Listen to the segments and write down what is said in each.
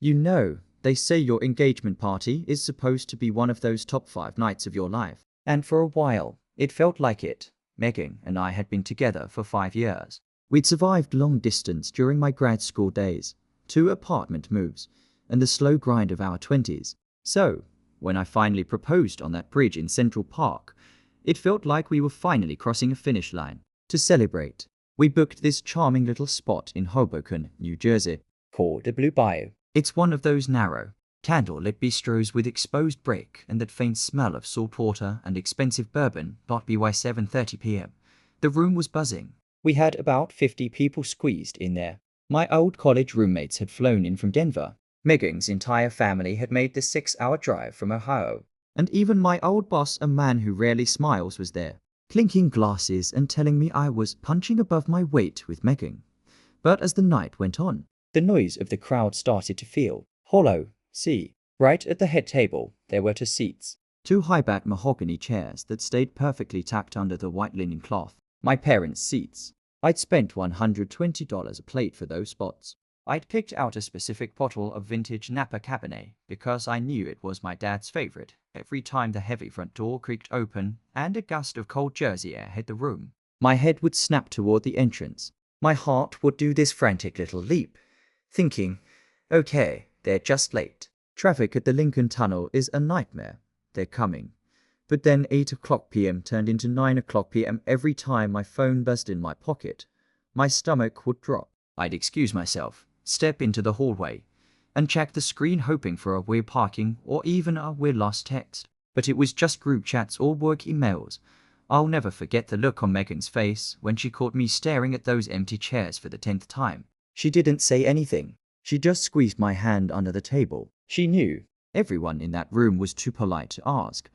You know, they say your engagement party is supposed to be one of those top 5 nights of your life. And for a while, it felt like it. Megan and I had been together for 5 years. We'd survived long distance during my grad school days, 2 apartment moves, and the slow grind of our 20s. So, when I finally proposed on that bridge in Central Park, it felt like we were finally crossing a finish line. To celebrate, we booked this charming little spot in Hoboken, New Jersey, called the Blue Bayou. It's one of those narrow, candle-lit bistros with exposed brick and that faint smell of salt water and expensive bourbon. By 7:30 p.m. The room was buzzing. We had about 50 people squeezed in there. My old college roommates had flown in from Denver. Megan's entire family had made the 6-hour drive from Ohio. And even my old boss, a man who rarely smiles, was there, clinking glasses and telling me I was punching above my weight with Megan. But as the night went on, the noise of the crowd started to feel hollow. See, right at the head table, there were 2 seats. 2 high-back mahogany chairs that stayed perfectly tucked under the white linen cloth. My parents' seats. I'd spent $120 a plate for those spots. I'd picked out a specific bottle of vintage Napa Cabernet because I knew it was my dad's favorite. Every time the heavy front door creaked open and a gust of cold Jersey air hit the room, my head would snap toward the entrance. My heart would do this frantic little leap, thinking, okay, they're just late. Traffic at the Lincoln Tunnel is a nightmare. They're coming. But then 8:00 p.m. turned into 9:00 p.m. every time my phone buzzed in my pocket. My stomach would drop. I'd excuse myself, step into the hallway, and check the screen hoping for a we're parking or even a we're lost text. But it was just group chats or work emails. I'll never forget the look on Megan's face when she caught me staring at those empty chairs for the 10th time. She didn't say anything. She just squeezed my hand under the table. She knew. Everyone in that room was too polite to ask,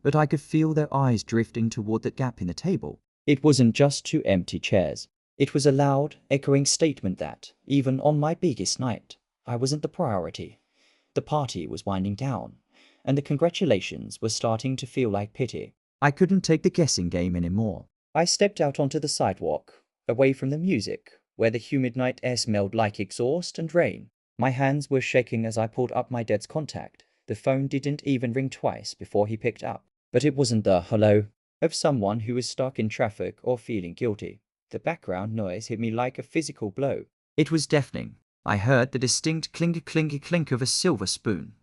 but I could feel their eyes drifting toward the gap in the table. It wasn't just 2 empty chairs. It was a loud, echoing statement that, even on my biggest night, I wasn't the priority. The party was winding down, and the congratulations were starting to feel like pity. I couldn't take the guessing game anymore. I stepped out onto the sidewalk, away from the music, where the humid night air smelled like exhaust and rain. My hands were shaking as I pulled up my dad's contact. The phone didn't even ring twice before he picked up. But it wasn't the hello of someone who was stuck in traffic or feeling guilty. The background noise hit me like a physical blow. It was deafening. I heard the distinct clink of a silver spoon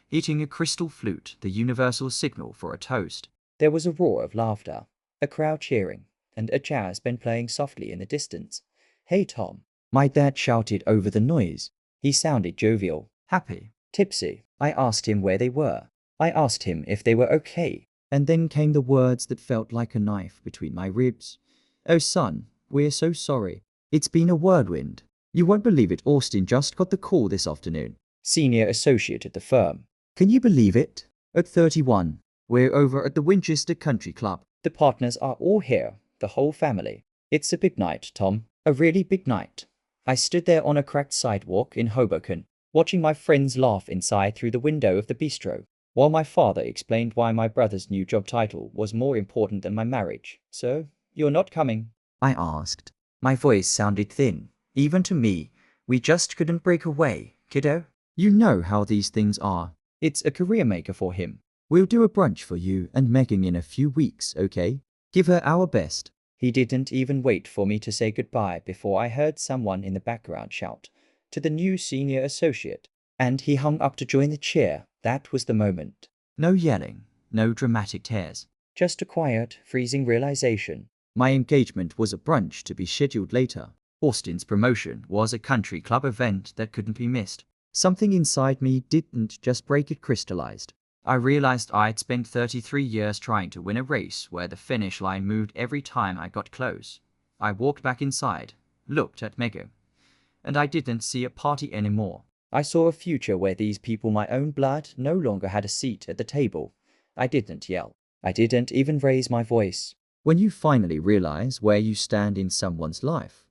hitting a crystal flute, the universal signal for a toast. There was a roar of laughter, a crowd cheering, and a jazz band playing softly in the distance. "Hey, Tom," my dad shouted over the noise. He sounded jovial, happy, tipsy. I asked him where they were. I asked him if they were okay. And then came the words that felt like a knife between my ribs. "Oh, son, we're so sorry. It's been a whirlwind. You won't believe it, Austin just got the call this afternoon. Senior associate at the firm. Can you believe it? At 31. We're over at the Winchester Country Club. The partners are all here, the whole family. It's a big night, Tom. A really big night." I stood there on a cracked sidewalk in Hoboken, watching my friends laugh inside through the window of the bistro, while my father explained why my brother's new job title was more important than my marriage. "So, you're not coming?" I asked. My voice sounded thin, even to me. "We just couldn't break away, kiddo. You know how these things are. It's a career maker for him. We'll do a brunch for you and Megan in a few weeks, okay? Give her our best." He didn't even wait for me to say goodbye before I heard someone in the background shout, "To the new senior associate." And he hung up to join the chair. That was the moment. No yelling, no dramatic tears. Just a quiet, freezing realization. My engagement was a brunch to be scheduled later. Austin's promotion was a country club event that couldn't be missed. Something inside me didn't just break, it crystallized. I realized I'd spent 33 years trying to win a race where the finish line moved every time I got close. I walked back inside, looked at Megan, and I didn't see a party anymore. I saw a future where these people, my own blood, no longer had a seat at the table. I didn't yell. I didn't even raise my voice. When you finally realize where you stand in someone's life,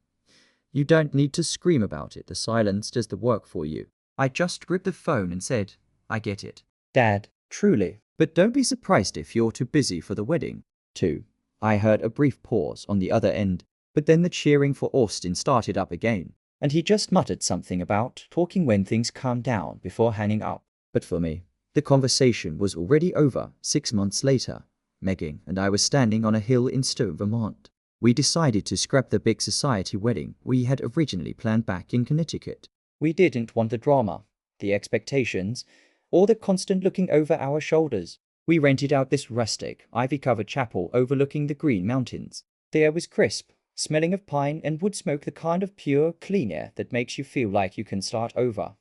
you don't need to scream about it. The silence does the work for you. I just gripped the phone and said, "I get it, Dad, truly. But don't be surprised if you're too busy for the wedding, too." I heard a brief pause on the other end, but then the cheering for Austin started up again. and he just muttered something about talking when things calmed down before hanging up. But for me, the conversation was already over. 6 months later, Megan and I were standing on a hill in Stowe, Vermont. We decided to scrap the big society wedding we had originally planned back in Connecticut. We didn't want the drama, the expectations, or the constant looking over our shoulders. We rented out this rustic, ivy-covered chapel overlooking the Green Mountains. The air was crisp, smelling of pine and wood smoke, the kind of pure, clean air that makes you feel like you can start over.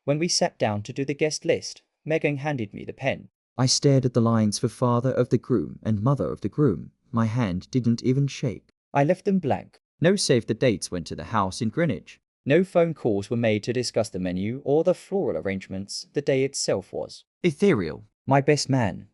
When we sat down to do the guest list, Megan handed me the pen. I stared at the lines for father of the groom and mother of the groom. My hand didn't even shake. I left them blank. No save the dates went to the house in Greenwich. No phone calls were made to discuss the menu or the floral arrangements. The day itself was ethereal. My best man,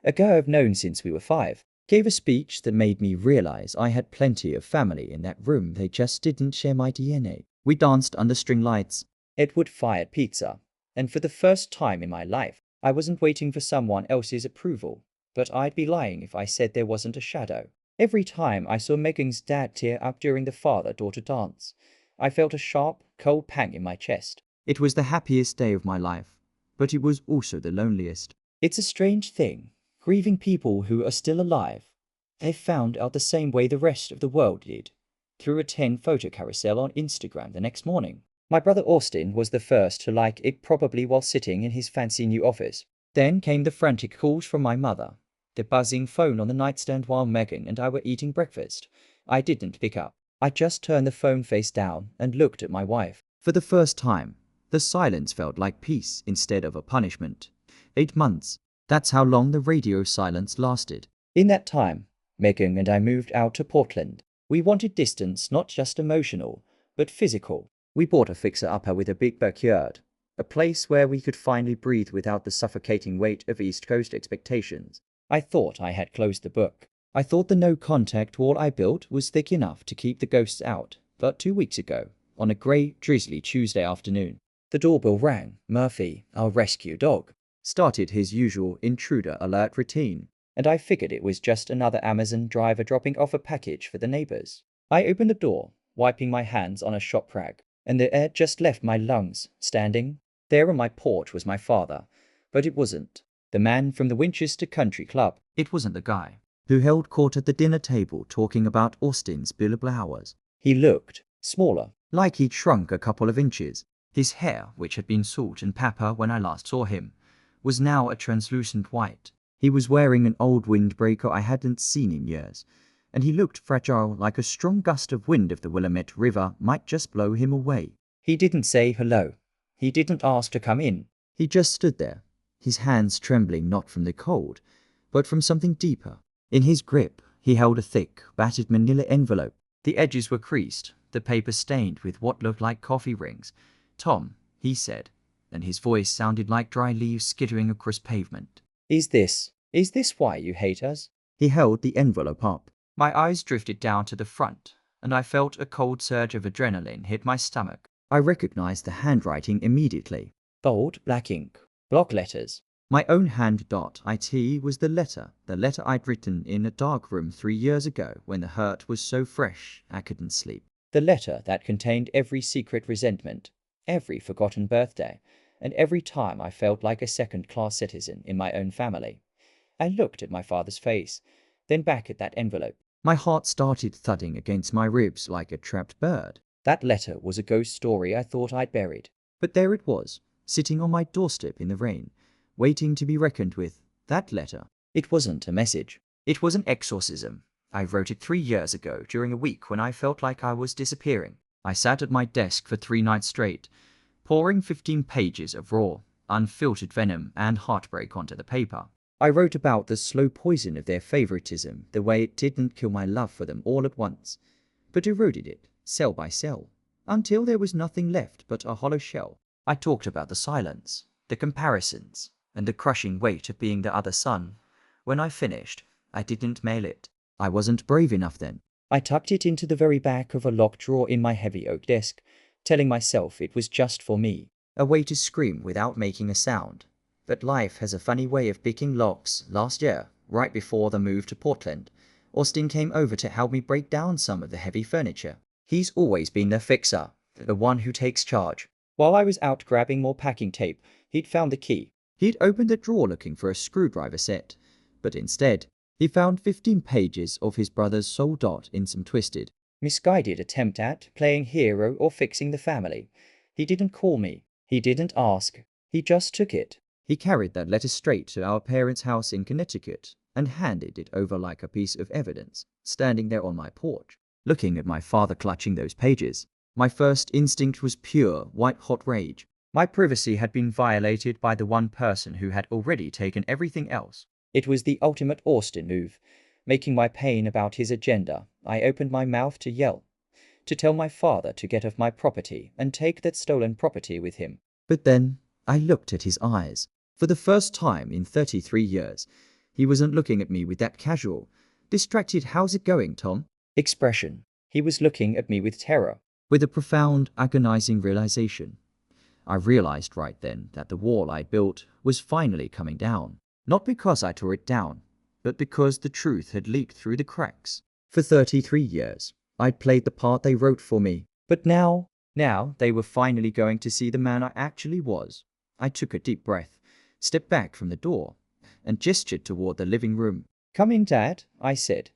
a guy I've known since we were 5, gave a speech that made me realize I had plenty of family in that room. They just didn't share my DNA. We danced under string lights. Edward fired pizza. And for the first time in my life, I wasn't waiting for someone else's approval. But I'd be lying if I said there wasn't a shadow. Every time I saw Megan's dad tear up during the father-daughter dance, I felt a sharp, cold pang in my chest. It was the happiest day of my life, but it was also the loneliest. It's a strange thing, grieving people who are still alive. They found out the same way the rest of the world did, through a 10-photo carousel on Instagram the next morning. My brother Austin was the first to like it, probably while sitting in his fancy new office. Then came the frantic calls from my mother, the buzzing phone on the nightstand while Megan and I were eating breakfast. I didn't pick up. I just turned the phone face down and looked at my wife. For the first time, the silence felt like peace instead of a punishment. 8 months. That's how long the radio silence lasted. In that time, Megan and I moved out to Portland. We wanted distance, not just emotional, but physical. We bought a fixer-upper with a big backyard, a place where we could finally breathe without the suffocating weight of East Coast expectations. I thought I had closed the book. I thought the no-contact wall I built was thick enough to keep the ghosts out. But 2 weeks ago, on a grey, drizzly Tuesday afternoon, the doorbell rang. Murphy, our rescue dog, started his usual intruder alert routine, and I figured it was just another Amazon driver dropping off a package for the neighbors. I opened the door, wiping my hands on a shop rag, and the air just left my lungs. Standing there on my porch was my father, but it wasn't the man from the Winchester Country Club. It wasn't the guy who held court at the dinner table talking about Austin's billable hours. He looked smaller, like he'd shrunk a couple of inches. His hair, which had been salt and pepper when I last saw him, was now a translucent white. He was wearing an old windbreaker I hadn't seen in years, and he looked fragile, like a strong gust of wind of the Willamette River might just blow him away. He didn't say hello. He didn't ask to come in. He just stood there, his hands trembling not from the cold, but from something deeper. In his grip, he held a thick, battered manila envelope. The edges were creased, the paper stained with what looked like coffee rings. "Tom," he said, and his voice sounded like dry leaves skittering across pavement. Is this why you hate us?" He held the envelope up. My eyes drifted down to the front, and I felt a cold surge of adrenaline hit my stomach. I recognized the handwriting immediately. Bold, black ink, block letters. My own hand.it was the letter I'd written in a dark room 3 years ago when the hurt was so fresh I couldn't sleep. The letter that contained every secret resentment, every forgotten birthday, and every time I felt like a second-class citizen in my own family. I looked at my father's face, then back at that envelope. My heart started thudding against my ribs like a trapped bird. That letter was a ghost story I thought I'd buried. But there it was, sitting on my doorstep in the rain, waiting to be reckoned with. That letter. It wasn't a message. It was an exorcism. I wrote it 3 years ago during a week when I felt like I was disappearing. I sat at my desk for 3 nights straight, pouring 15 pages of raw, unfiltered venom and heartbreak onto the paper. I wrote about the slow poison of their favoritism, the way it didn't kill my love for them all at once, but eroded it, cell by cell, until there was nothing left but a hollow shell. I talked about the silence, the comparisons, and the crushing weight of being the other son. When I finished, I didn't mail it. I wasn't brave enough then. I tucked it into the very back of a locked drawer in my heavy oak desk, telling myself it was just for me, a way to scream without making a sound. But life has a funny way of picking locks. Last year, right before the move to Portland, Austin came over to help me break down some of the heavy furniture. He's always been the fixer, The one who takes charge. While I was out grabbing more packing tape, he'd found the key. He'd opened a drawer looking for a screwdriver set, but instead, he found 15 pages of his brother's soul dot in some twisted, misguided attempt at playing hero or fixing the family. He didn't call me. He didn't ask. He just took it. He carried that letter straight to our parents' house in Connecticut and handed it over like a piece of evidence, standing there on my porch, looking at my father clutching those pages. My first instinct was pure, white-hot rage. My privacy had been violated by the one person who had already taken everything else. It was the ultimate Austin move. Making my pain about his agenda, I opened my mouth to yell, to tell my father to get off my property and take that stolen property with him. But then, I looked at his eyes. For the first time in 33 years, he wasn't looking at me with that casual, distracted "how's it going, Tom?" expression. He was looking at me with terror, with a profound, agonizing realization. I realized right then that the wall I built was finally coming down. Not because I tore it down, but because the truth had leaked through the cracks. For 33 years, I'd played the part they wrote for me. But now they were finally going to see the man I actually was. I took a deep breath, stepped back from the door, and gestured toward the living room. "Come in, Dad," I said,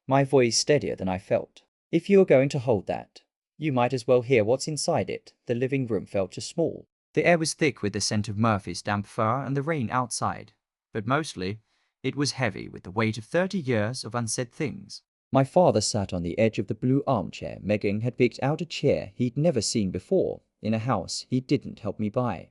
my voice steadier than I felt. "If you're going to hold that, you might as well hear what's inside it." The living room felt too small. The air was thick with the scent of Murphy's damp fur and the rain outside, but mostly, it was heavy with the weight of 30 years of unsaid things. My father sat on the edge of the blue armchair Megan had picked out, a chair he'd never seen before, in a house he didn't help me buy.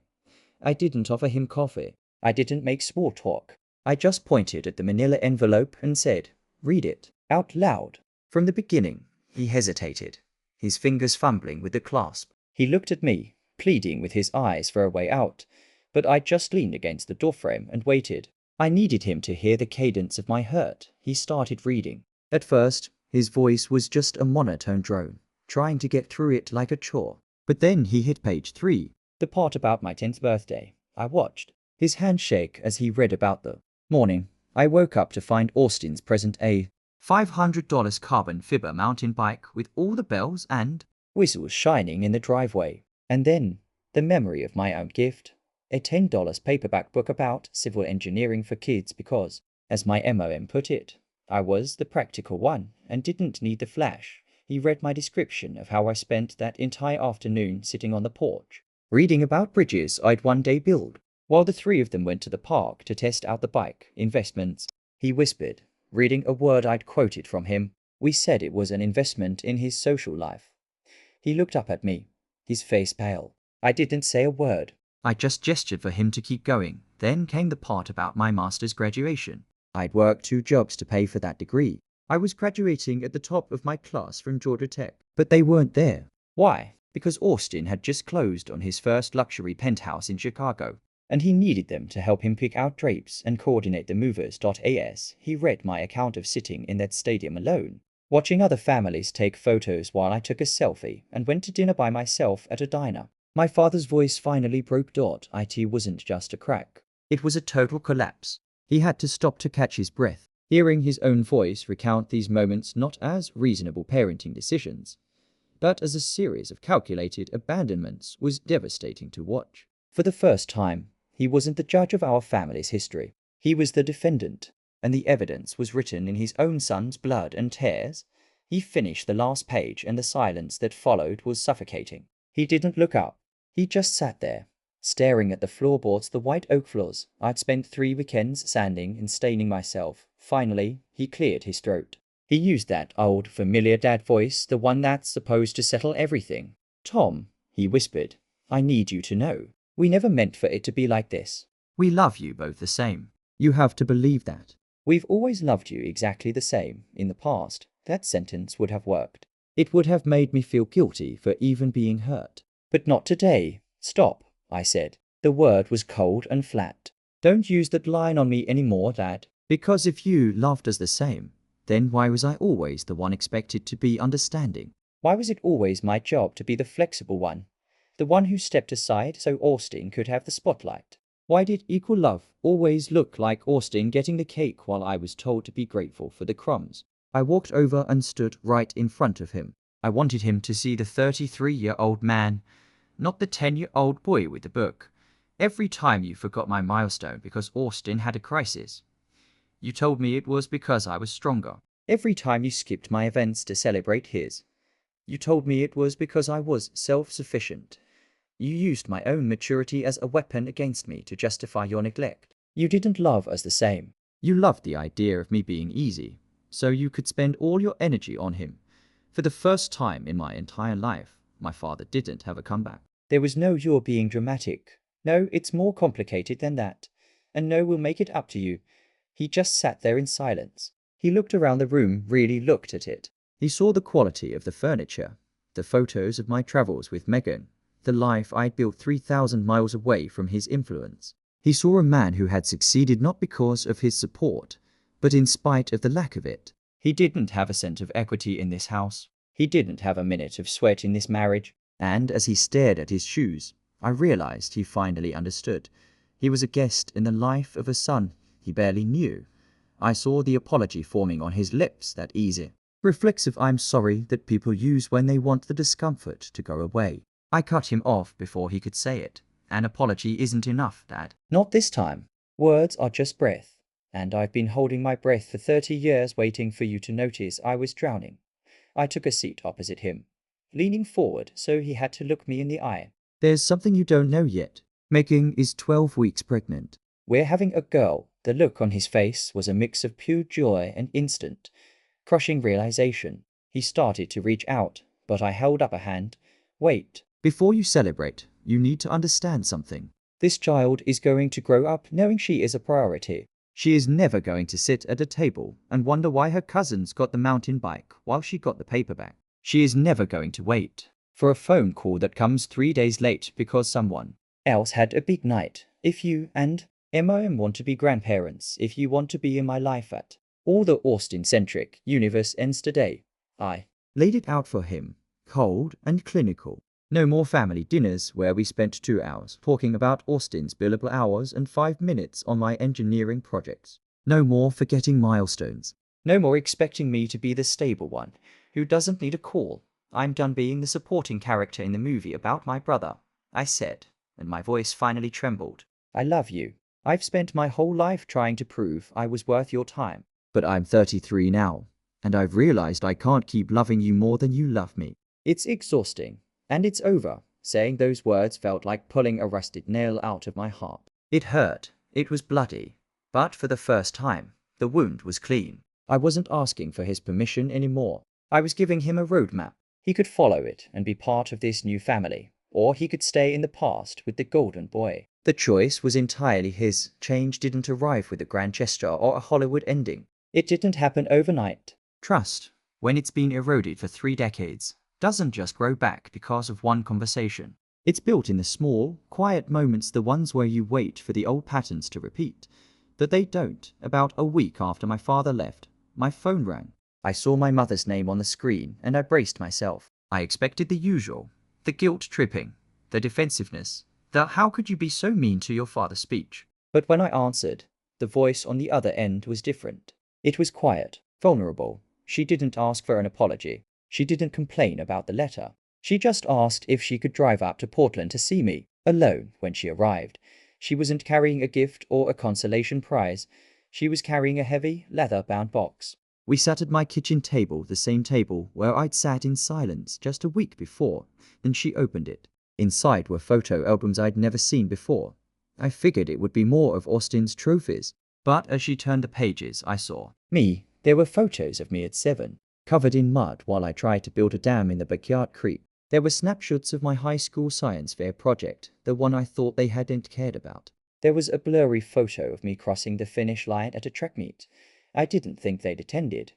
I didn't offer him coffee. I didn't make small talk. I just pointed at the manila envelope and said, "Read it," out loud. From the beginning, he hesitated, his fingers fumbling with the clasp. He looked at me, pleading with his eyes for a way out, but I just leaned against the doorframe and waited. I needed him to hear the cadence of my hurt. He started reading. At first, his voice was just a monotone drone, trying to get through it like a chore. But then he hit page 3, the part about my 10th birthday. I watched his hand shake as he read about the morning. I woke up to find Austin's present, a $500 carbon fiber mountain bike with all the bells and whistles shining in the driveway. And then, the memory of my own gift, a $10 paperback book about civil engineering for kids because, as my MOM put it, I was the practical one and didn't need the flash. He read my description of how I spent that entire afternoon sitting on the porch, reading about bridges I'd one day build, while the three of them went to the park to test out the bike investments. He whispered, reading a word I'd quoted from him. We said it was an investment in his social life. He looked up at me, his face pale. I didn't say a word. I just gestured for him to keep going. Then came the part about my master's graduation. I'd worked 2 jobs to pay for that degree. I was graduating at the top of my class from Georgia Tech. But they weren't there. Why? Because Austin had just closed on his first luxury penthouse in Chicago, and he needed them to help him pick out drapes and coordinate the movers. As he read my account of sitting in that stadium alone, watching other families take photos while I took a selfie and went to dinner by myself at a diner. My father's voice finally broke. It wasn't just a crack. It was a total collapse. He had to stop to catch his breath. Hearing his own voice recount these moments not as reasonable parenting decisions, but as a series of calculated abandonments was devastating to watch. For the first time, he wasn't the judge of our family's history. He was the defendant, and the evidence was written in his own son's blood and tears. He finished the last page and the silence that followed was suffocating. He didn't look up. He just sat there, staring at the floorboards, the white oak floors. I'd spent 3 weekends sanding and staining myself. Finally, he cleared his throat. He used that old, familiar dad voice, the one that's supposed to settle everything. "Tom," he whispered, "I need you to know. We never meant for it to be like this. We love you both the same. You have to believe that. We've always loved you exactly the same. In the past, that sentence would have worked. It would have made me feel guilty for even being hurt. But not today." "Stop," I said. The word was cold and flat. "Don't use that line on me anymore, Dad. Because if you loved us the same, then why was I always the one expected to be understanding? Why was it always my job to be the flexible one? The one who stepped aside so Austin could have the spotlight? Why did equal love always look like Austin getting the cake while I was told to be grateful for the crumbs?" I walked over and stood right in front of him. I wanted him to see the 33-year-old man, not the 10-year-old boy with the book. Every time you forgot my milestone because Austin had a crisis, you told me it was because I was stronger. Every time you skipped my events to celebrate his, you told me it was because I was self-sufficient. You used my own maturity as a weapon against me to justify your neglect. You didn't love us the same. You loved the idea of me being easy, so you could spend all your energy on him. For the first time in my entire life, my father didn't have a comeback. There was no "you're being dramatic." No, it's more complicated than that. And no, we'll make it up to you. He just sat there in silence. He looked around the room, really looked at it. He saw the quality of the furniture, the photos of my travels with Megan, the life I'd built 3,000 miles away from his influence. He saw a man who had succeeded not because of his support, but in spite of the lack of it. He didn't have a cent of equity in this house. He didn't have a minute of sweat in this marriage. And as he stared at his shoes, I realized he finally understood. He was a guest in the life of a son he barely knew. I saw the apology forming on his lips, that easy, reflexive "I'm sorry" that people use when they want the discomfort to go away. I cut him off before he could say it. An apology isn't enough, Dad. Not this time. Words are just breath. And I've been holding my breath for 30 years waiting for you to notice I was drowning. I took a seat opposite him, leaning forward so he had to look me in the eye. There's something you don't know yet. Megan is 12 weeks pregnant. We're having a girl. The look on his face was a mix of pure joy and instant, crushing realization. He started to reach out, but I held up a hand. Wait. Before you celebrate, you need to understand something. This child is going to grow up knowing she is a priority. She is never going to sit at a table and wonder why her cousins got the mountain bike while she got the paperback. She is never going to wait for a phone call that comes 3 days late because someone else had a big night. If you and Emma want to be grandparents, if you want to be in my life at all, the Austin-centric universe ends today. I laid it out for him, cold and clinical. No more family dinners where we spent 2 hours talking about Austin's billable hours and 5 minutes on my engineering projects. No more forgetting milestones. No more expecting me to be the stable one who doesn't need a call. I'm done being the supporting character in the movie about my brother, I said, and my voice finally trembled. I love you. I've spent my whole life trying to prove I was worth your time. But I'm 33 now, and I've realized I can't keep loving you more than you love me. It's exhausting. And it's over. Saying those words felt like pulling a rusted nail out of my heart. It hurt. It was bloody. But for the first time, the wound was clean. I wasn't asking for his permission anymore. I was giving him a roadmap. He could follow it and be part of this new family, or he could stay in the past with the golden boy. The choice was entirely his. Change didn't arrive with a grand gesture or a Hollywood ending. It didn't happen overnight. Trust, when it's been eroded for 3 decades, doesn't just grow back because of one conversation. It's built in the small, quiet moments, the ones where you wait for the old patterns to repeat. But they don't. About a week after my father left, my phone rang. I saw my mother's name on the screen and I braced myself. I expected the usual. The guilt tripping, the defensiveness, the "how could you be so mean to your father" speech. But when I answered, the voice on the other end was different. It was quiet, vulnerable. She didn't ask for an apology. She didn't complain about the letter. She just asked if she could drive up to Portland to see me, alone, when she arrived. She wasn't carrying a gift or a consolation prize. She was carrying a heavy, leather-bound box. We sat at my kitchen table, the same table where I'd sat in silence just a week before, and she opened it. Inside were photo albums I'd never seen before. I figured it would be more of Austin's trophies. But as she turned the pages, I saw me. There were photos of me at 7. Covered in mud while I tried to build a dam in the backyard creek. There were snapshots of my high school science fair project, the one I thought they hadn't cared about. There was a blurry photo of me crossing the finish line at a track meet. I didn't think they'd attended.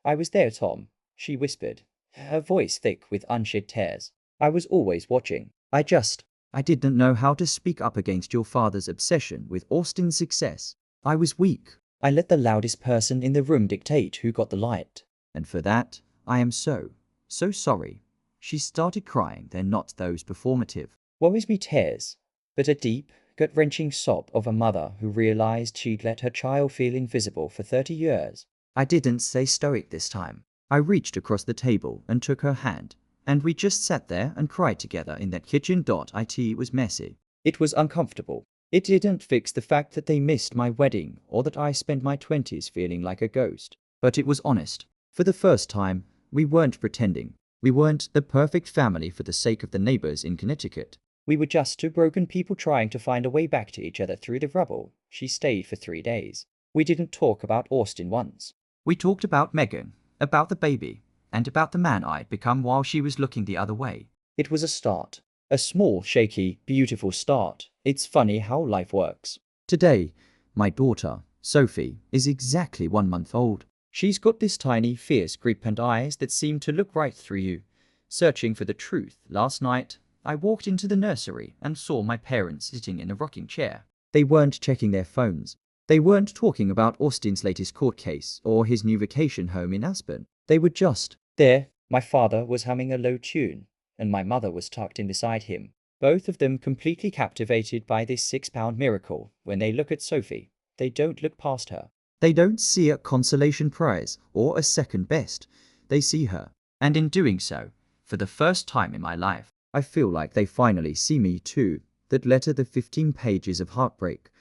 I was there, Tom, she whispered, her voice thick with unshed tears. I was always watching. I didn't know how to speak up against your father's obsession with Austin's success. I was weak. I let the loudest person in the room dictate who got the light. And for that, I am so sorry. She started crying, then not those performative, woe is me tears, but a deep, gut-wrenching sob of a mother who realized she'd let her child feel invisible for 30 years. I didn't stay stoic this time. I reached across the table and took her hand, and we just sat there and cried together in that kitchen. It was messy. It was uncomfortable. It didn't fix the fact that they missed my wedding or that I spent my 20s feeling like a ghost. But it was honest. For the first time, we weren't pretending. We weren't the perfect family for the sake of the neighbors in Connecticut. We were just two broken people trying to find a way back to each other through the rubble. She stayed for 3 days. We didn't talk about Austin once. We talked about Megan, about the baby, and about the man I'd become while she was looking the other way. It was a start. A small, shaky, beautiful start. It's funny how life works. Today, my daughter, Sophie, is exactly 1 month old. She's got this tiny, fierce grip and eyes that seem to look right through you, searching for the truth. Last night, I walked into the nursery and saw my parents sitting in a rocking chair. They weren't checking their phones. They weren't talking about Austin's latest court case or his new vacation home in Aspen. They were just there. My father was humming a low tune, and my mother was tucked in beside him, both of them completely captivated by this 6-pound miracle. When they look at Sophie, they don't look past her. They don't see a consolation prize or a second best. They see her. And in doing so, for the first time in my life, I feel like they finally see me too. That letter, the 15 pages of heartbreak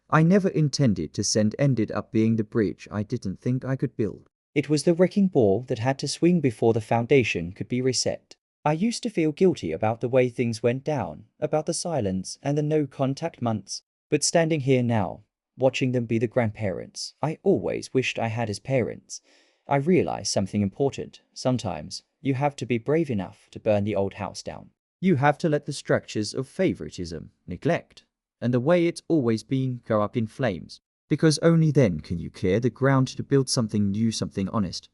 I never intended to send, ended up being the bridge I didn't think I could build. It was the wrecking ball that had to swing before the foundation could be reset. I used to feel guilty about the way things went down, about the silence and the no-contact months. But standing here now, watching them be the grandparents I always wished I had as parents, I realize something important. Sometimes, you have to be brave enough to burn the old house down. You have to let the structures of favoritism, neglect, and the way it's always been go up in flames. Because only then can you clear the ground to build something new, something honest,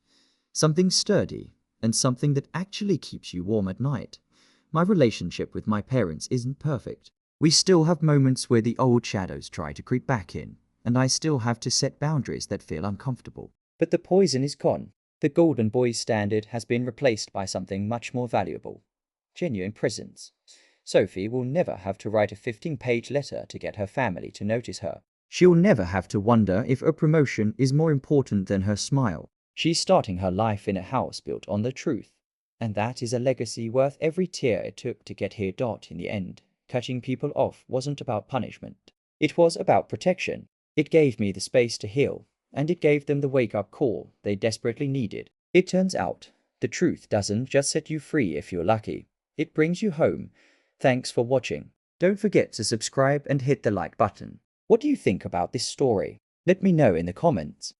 something sturdy, and something that actually keeps you warm at night. My relationship with my parents isn't perfect. We still have moments where the old shadows try to creep back in, and I still have to set boundaries that feel uncomfortable. But the poison is gone. The golden boy standard has been replaced by something much more valuable. Genuine presence. Sophie will never have to write a 15-page letter to get her family to notice her. She'll never have to wonder if a promotion is more important than her smile. She's starting her life in a house built on the truth. And that is a legacy worth every tear it took to get here. In the end, cutting people off wasn't about punishment. It was about protection. It gave me the space to heal, and it gave them the wake-up call they desperately needed. It turns out, the truth doesn't just set you free if you're lucky. It brings you home. Thanks for watching. Don't forget to subscribe and hit the like button. What do you think about this story? Let me know in the comments.